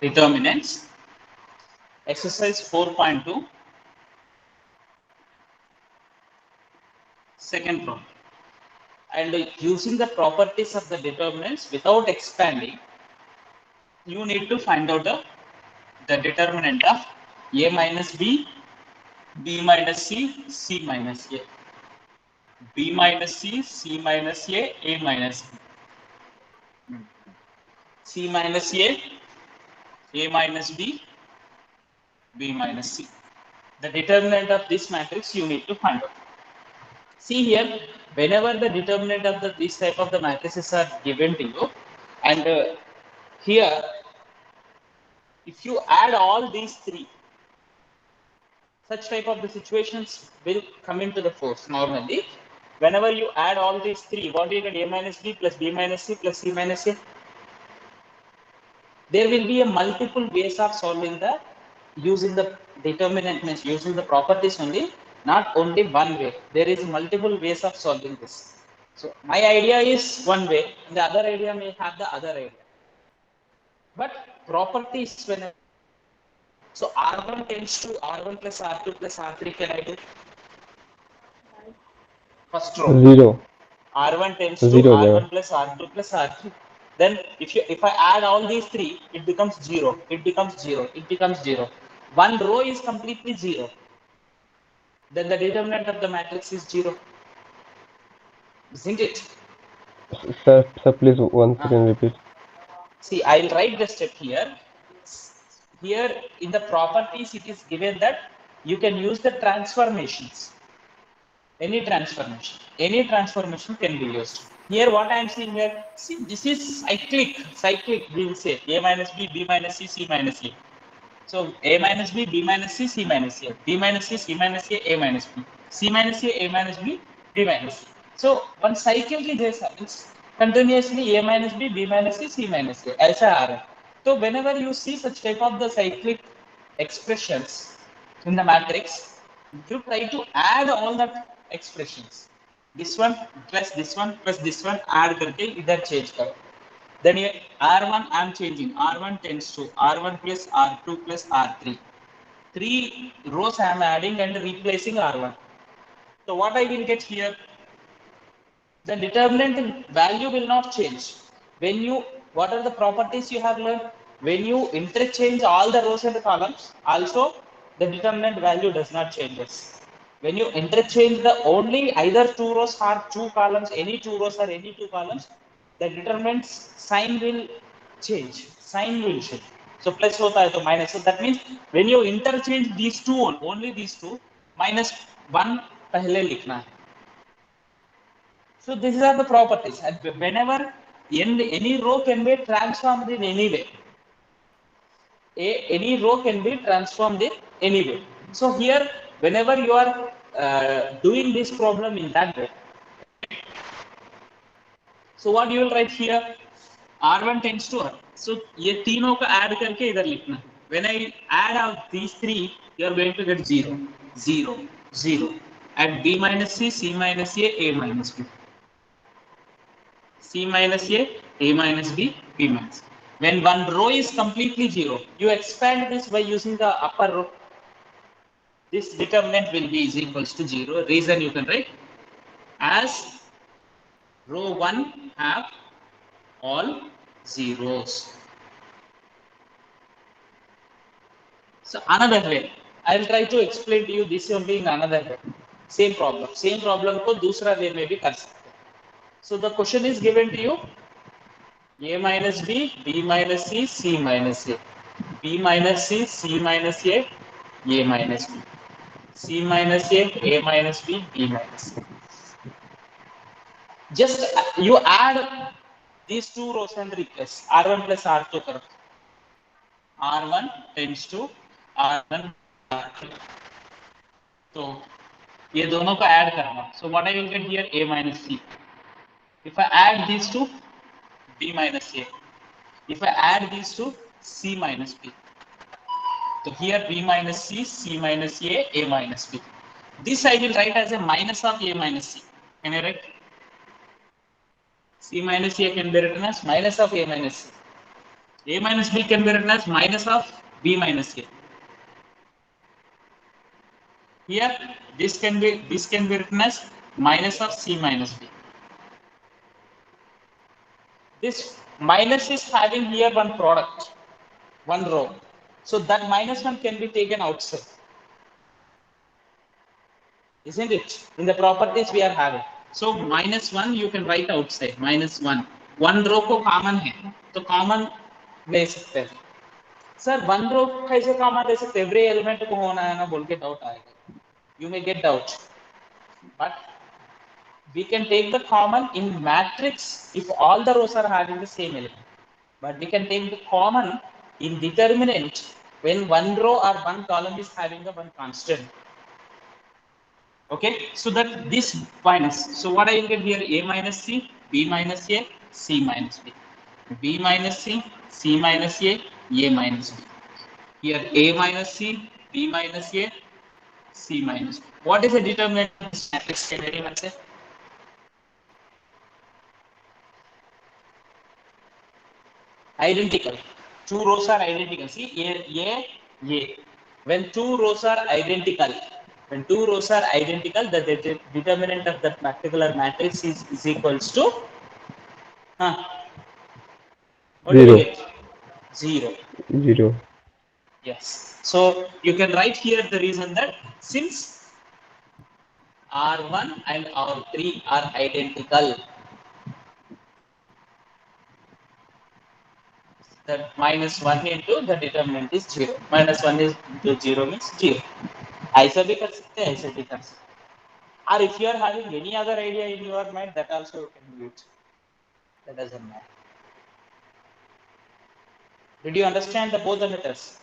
determinants. Exercise 4.2, second problem. And using the properties of the determinants without expanding, you need to find out the determinant of a minus b, b minus c, c minus a, b minus c, c minus a minus b, c minus a minus b, b minus c. The determinant of this matrix you need to find out. See here, whenever the determinant of this type of the matrices are given to you, and here, if you add all these three, such type of the situations will come into the force normally. Whenever you add all these three, what do you get? A minus b plus b minus c plus c minus a. There will be a multiple ways of solving the using the determinant, means using the properties only, not only one way. There is multiple ways of solving this. So my idea is one way, and the other idea may have the other idea. But properties whenever, so R1 tends to R1 plus R2 plus R3, can I do? First row. 0. R1 tends to 0 R1 there. plus R2 plus R3. Then if I add all these three, it becomes 0. It becomes 0. It becomes 0. One row is completely 0. Then the determinant of the matrix is 0. Isn't it? Sir, please once again repeat. See, I'll write the step here. Here in the properties, it is given that you can use the transformations. Any transformation can be used. Here what I am seeing here, see, this is cyclic we will say, a minus b, b minus c, c minus a. So a minus b, b minus c, c minus a, b minus c, c minus a minus b, c minus a minus b, b minus c. So one cyclically this happens continuously, a minus b, b minus c, c minus a, ऐसा आ रहा है. So whenever you see such type of the cyclic expressions in the matrix, you try to add all the expressions, this one plus this one plus this one, add करके इधर change करो. Then here R1 I am changing. R1 tends to R1 plus R2 plus R3. 3 rows I am adding and replacing R1. So what I will get here? The determinant value will not change. When you, what are the properties you have learned? When you interchange all the rows and the columns, also the determinant value does not change. When you interchange the only either 2 rows or 2 columns, any 2 rows or any 2 columns, the determinant sign will change. Sign will change. So plus hota hai to minus. So that means when you interchange these two, only these two, minus 1 pehle likhna hai. So these are the properties, and whenever any row can be transformed in any way, any row can be transformed in any way. So here, whenever you are doing this problem in that way, so what you will write here? R1 tends to R. So ये तीनों का add करके इधर लिखना. When I add out these three, you are going to get 0, 0, 0. At b minus c, c minus a minus b. C minus a minus b, b minus. When one row is completely 0, you expand this by using the upper row. This determinant will be is equals to 0. Reason you can write as row 1 have all zeros. So another way, I will try to explain to you this only in another way. Same problem को दूसरा way में भी कर सकते हैं. So the question is given to you. A minus b, b minus c, c minus a, b minus c, c minus a minus b, c minus a minus b, b minus c. Just you add these two rows and replace R1 plus R2 करो. R1 tends to R1 R2. तो ये दोनों को add करना. So what I will get here? A minus c. If I add these two, b minus a. If I add these two, c minus b. So here b minus c, c minus a minus b. This I will write as a minus of a minus c. Can I write? C minus a can be written as minus of a minus c. A minus B can be written as minus of B minus A. Here, this can be written as minus of C minus B. This minus is having here one product, one row. So that minus one can be taken outside. Isn't it? In the properties we are having. So minus one you can write outside. Minus one. One row को common है, तो common ले सकते हैं. Sir, one row कैसे common ले सकते? Every element को होना है ना बोल के doubt आएगा. You may get doubt, but we can take the common in matrix if all the rows are having the same element. But we can take the common in determinant when one row or one column is having a one constant. Okay, so that this minus. So what I will get here? A minus C, B minus A, C minus B. B minus C minus A minus B. Here A minus C, B minus A, C minus B. What is the determinant of this matrix? Can anyone say? Identical. Two rows are identical. See, A. When two rows are identical, the determinant of that particular matrix is equals to what do we get? 0. Yes. So you can write here the reason that since R1 and R3 are identical, that minus 1 into the determinant is 0. Minus 1 is into 0 means 0. ऐसा भी कर सकते हैं, ऐसे भी कर सकते हैं. Or if you are having any other idea in your mind, that also you can do it. That doesn't matter. Did you understand both the methods?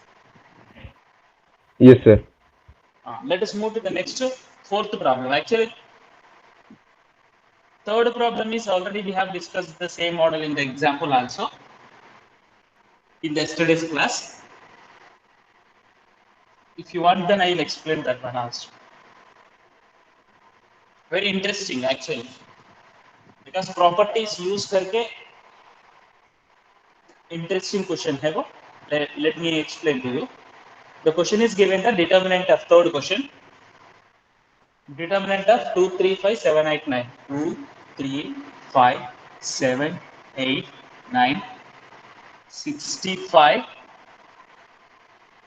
Yes, sir. Let us move to the next fourth problem. Actually, third problem is already we have discussed the same model in the example also in the yesterday's class. If you want, then I will explain that one also. Very interesting actually, because properties use करके interesting question है वो. Let me explain to you. The question is given the determinant of third question. Determinant of 2, 3, 5, 7, 8, 9. 2, 3, 5, 7, 8, 9, 65,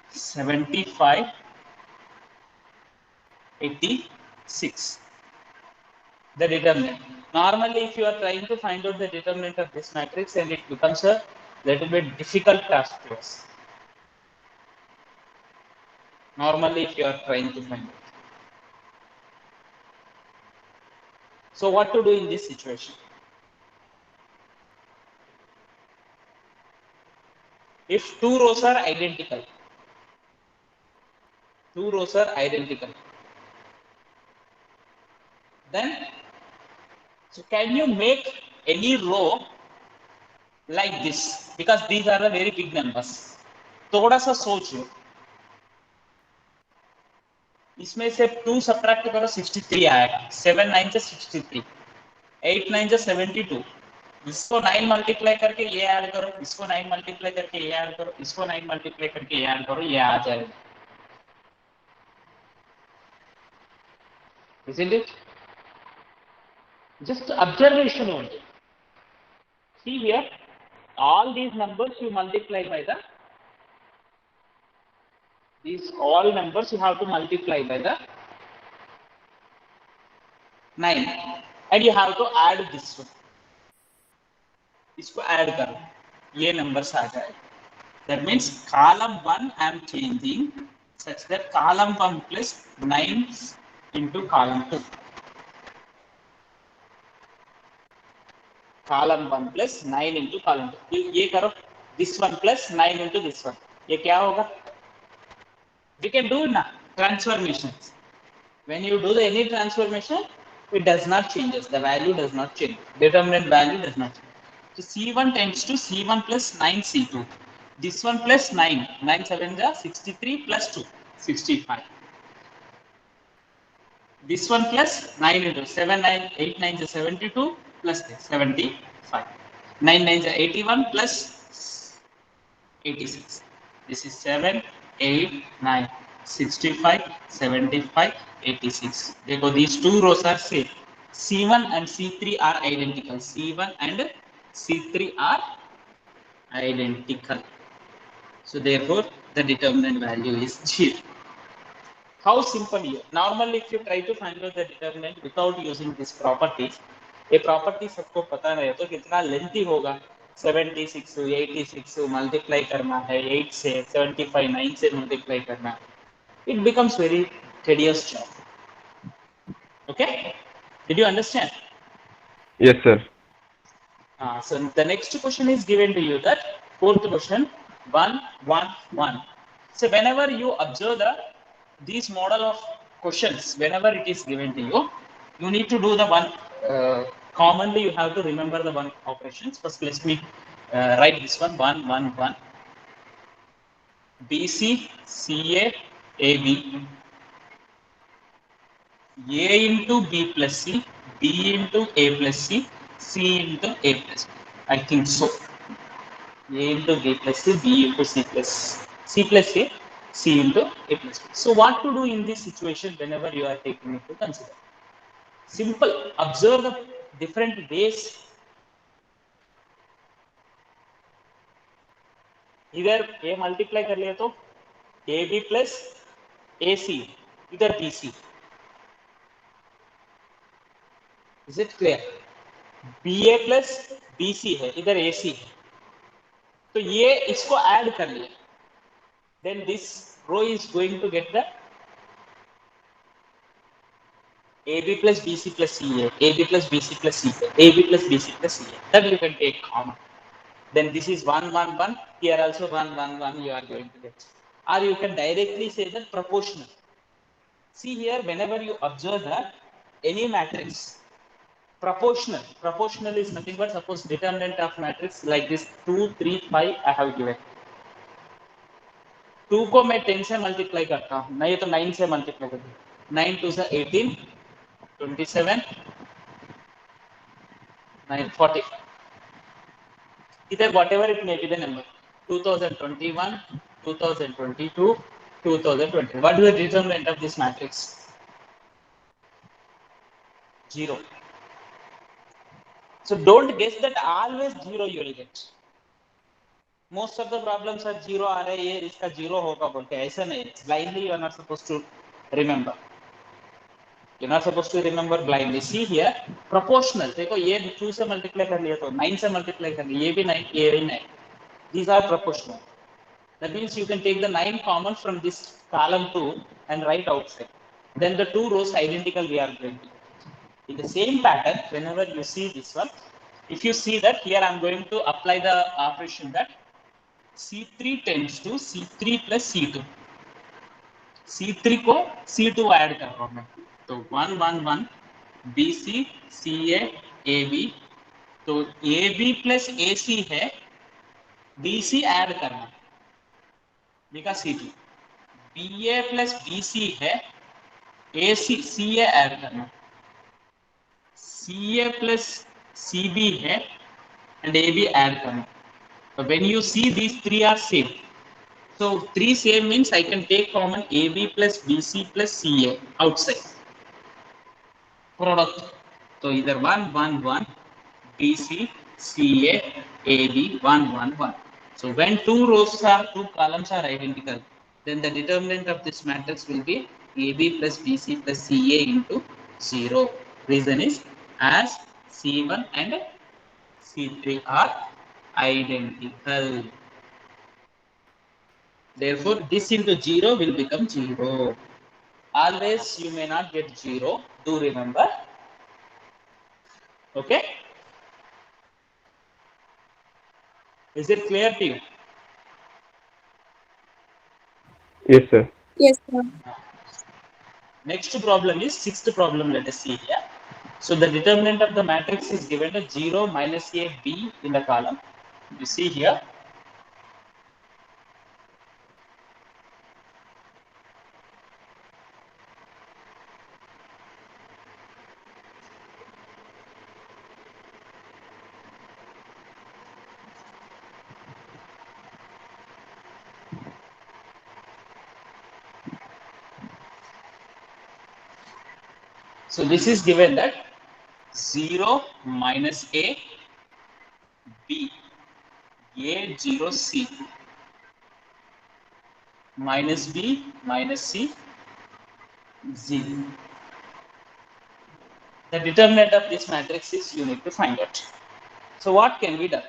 75, 86. The determinant. Normally, if you are trying to find out the determinant of this matrix, and it becomes a little bit difficult task to us. Normally, if you are trying to find out. So, what to do in this situation? If two rows are identical, then so can you make any row like this? Because these are the very big numbers. थोड़ा सा सोचो. इसमें से 2 subtract करो 63 आएगा. 7 9 से 63, 8 9 से 72. इसको 9 मल्टीप्लाई करके ये ऐड करो, इसको 9 मल्टीप्लाई करके ये ऐड करो, इसको 9 मल्टीप्लाई करके ये ऐड करो, ये आ जाएगा. Isn't it? Just observation only. See here, all these numbers you multiply by all numbers you have to multiply by the 9, and you have to add this one. इसको add करो, ये numbers आ जाएगा. That means column 1 I am changing such that column 1 plus 9 into column 2. Column 1 plus 9 into column 2. ये करो, this one plus 9 into this one. ये क्या होगा? We can do now transformations. When you do any transformation, it does not change. The value does not change. Determinant value does not change. So C1 tends to C1 plus 9 C2. This one plus 9. 9 7 is 63 plus 2. 65. This one plus 9 into 7 9 8 9 is 72 plus 75. 9 9 is 81 plus 86. This is 7, 8, 9, 65, 75, 86. Therefore, these two rows are same. C1 and C3 are identical. C1 and C3 are identical. So therefore, the determinant value is 0. How simple here? Normally, if you try to find out the determinant without using this properties, ये property सबको पता नहीं है तो कितना lengthy होगा. 76, 86 multiply करना है 8 से 75 9 से multiply करना है. It becomes very tedious job. Okay? Did you understand? Yes, sir. So the next question is given to you, that fourth question, 1, 1, 1. So whenever you observe these model of questions, whenever it is given to you, you need to do the one, commonly you have to remember the one operations. First, let me write this one, 1, 1, 1. BC, CA, AB. A into B plus C, B into A plus C, C into A plus B. I think so. A into B plus C, B into C plus A, C into A plus B. So what to do in this situation whenever you are taking it to consider? Simple. Observe the different ways. इधर A multiply कर लिया तो AB plus AC, इधर BC. Is it clear? BA plus BC है, इधर AC है. तो ये इसको ऐड कर लिया. Then this row is going to get the AB plus BC plus CA, AB plus BC plus CA, AB plus BC plus CA. That you can take common. Then this is 1, 1, 1. Here also 1, 1, 1 you are going to get. Or you can directly say that proportional. See here, whenever you observe that any matrix, proportional is nothing but, suppose determinant of matrix like this 2, 3, 5 I have given. 2 को मैं 10 से multiply करता हूँ, नहीं तो 9 से multiply करता हूँ. 9 2 से 18, 27, 9, 40. Either whatever it may be the number, 2021, 2022, 2020. What is the determinant of this matrix? 0. So don't guess that always 0 you will get. Most of the problems are 0 आ रहे हैं, इसका 0 होगा बोलते हैं, ऐसा नहीं. Blindly you are not supposed to remember. You're not supposed to remember blindly. See here, proportional. देखो ये 2 से multiply कर लिया तो 9 से multiply कर लिया, ये भी 9, ये भी 9. These are proportional. That means you can take the 9 common from this column 2 and write outside. Then the two rows identical we are going to. In the same pattern, whenever you see this one, if you see that here I am going to apply the operation that C3 tends to C3 plus C2. C3 को C2 add कर रहा हूँ मैं, तो 1 1 1 BC CA AB, तो AB plus AC है, BC add करना because C2. BA plus BC है, AC CA ऐड करना, CA plus CB है and AB ऐड करना. So when you see these three are same, so 3 same means I can take common AB plus BC plus CA outside. Product. So either 1 1 1 BC CA AB 1 1 1. So when two columns are identical, then the determinant of this matrix will be AB plus BC plus CA into 0. Reason is as C1 and C3 are identical. Therefore, this into 0 will become 0. Always you may not get 0. Do remember. Okay. Is it clear to you? Yes, sir. Yes, sir. Next problem is sixth problem. Let us see here. So the determinant of the matrix is given as 0 minus a b in the column. You see here. So this is given that 0 minus A, B, A 0 C minus B minus C 0. The determinant of this matrix is you need to find out. So what can be done?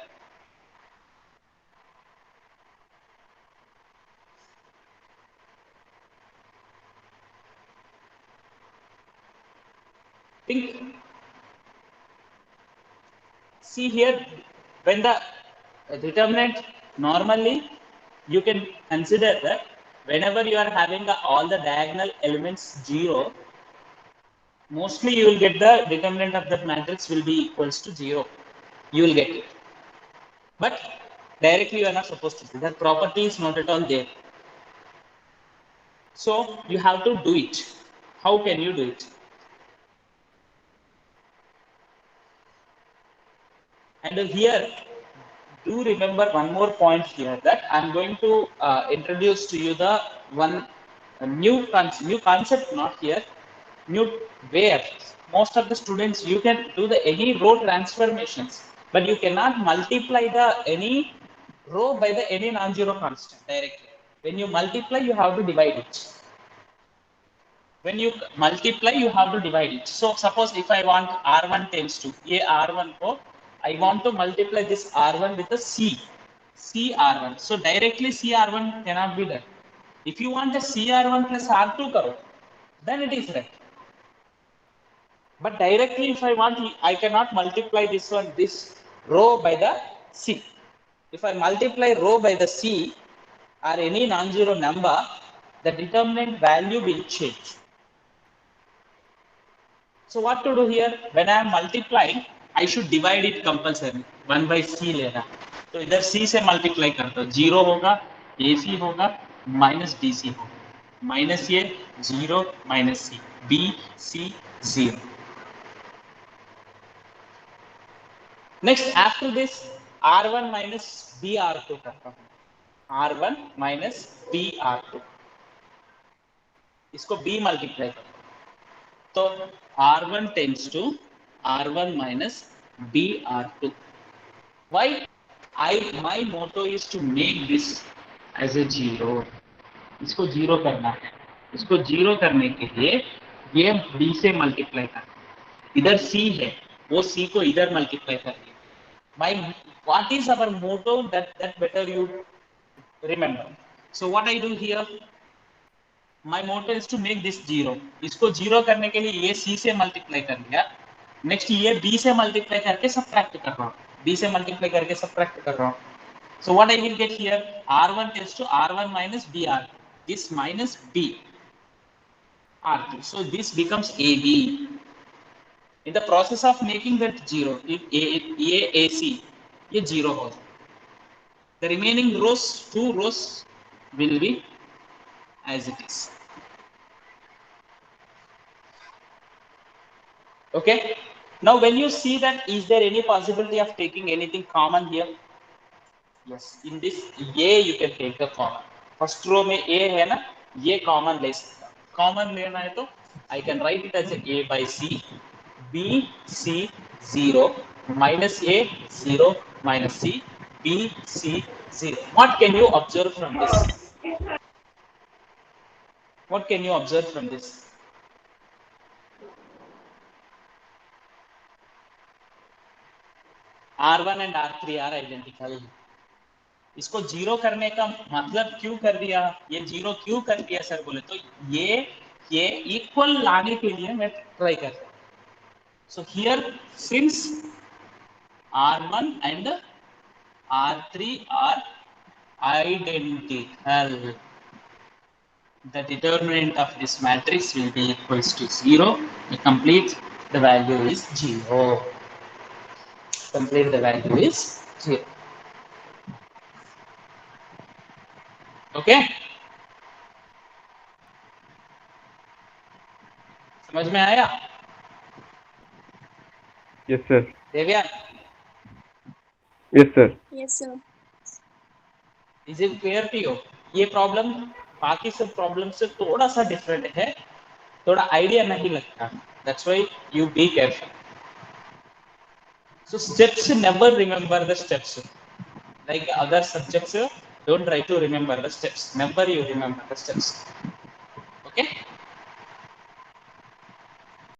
Think. See here, when the determinant, normally you can consider that whenever you are having all the diagonal elements 0, mostly you will get the determinant of that matrix will be equals to 0. You will get it. But directly you are not supposed to do that. Property is not at all there. So you have to do it. How can you do it? And here, do remember one more point here that I'm going to introduce to you the one new concept, not here, new, where most of the students you can do the any row transformations, but you cannot multiply the any row by the any non-zero constant directly. When you multiply, you have to divide it. When you multiply, you have to divide it. So suppose if I want R1 tends to A R1 को, I want to multiply this R1 with a C R1. So directly C R1 cannot be done. If you want a C R1 plus R2 करो, then it is right. But directly if I want, I cannot multiply this one, this row by the C. If I multiply row by the C or any non-zero number, the determinant value will change. So what to do here? When I am multiplying, I should divide it compulsory. 1 by C लेना. तो इधर C से multiply करता हूँ. 0 होगा, AC होगा, minus BC होगा. Minus ये 0 minus C. B, C, 0. Next, after this, R1 minus B R2 करता हूँ. R1 minus B R2. इसको B multiply करता हूँ. So R1 tends to R1 minus B R2. Why? My motto is to make this as a 0. इसको 0 करना है. इसको 0 करने के लिए ये B से मल्टीप्लाई करना. इधर C है, वो C को इधर मल्टीप्लाई करेंगे. What is our motto? That better you remember. So what I do here? My motto is to make this 0. इसको 0 करने के लिए ये C से मल्टीप्लाई कर दिया. नेक्स्ट ये B से मल्टीप्लाई करके सबट्रैक्ट कर रहा हूँ. B से मल्टीप्लाई करके सबट्रैक्ट कर रहा हूँ. So what I will get here? R1 tends to R1 minus B R2. This minus B R2. So this becomes AB. In the process of making that 0, if AC, ये 0 हो. The remaining rows, 2 rows will be as it is. Okay. Now, when you see that, is there any possibility of taking anything common here? Yes. In this A, you can take the common. First row में A है ना, ये common ले सकता. Common लेना है तो I can write it as A by C. B C 0 minus A 0 minus C B C 0. What can you observe from this? What can you observe from this? R1 and R3 are identical. इसको 0 करने का मतलब क्यों कर दिया? ये 0 क्यों कर दिया सर बोले तो ये इक्वल लाने के लिए मैं ट्राई करता हूँ. So here, since R1 and R3 are identical, the determinant of this matrix will be equals to 0. To complete, the value is 0. Complete, the value is 0. Okay? समझ में आया? Yes, sir. देवयान? Yes, sir. Yes, sir. Is it clear to you? ये problem बाकी सब problem से थोड़ा सा different है, थोड़ा आइडिया नहीं लगता. That's why you be careful. So steps, never remember the steps. Like other subjects, don't try to remember the steps. Never you remember the steps. Okay.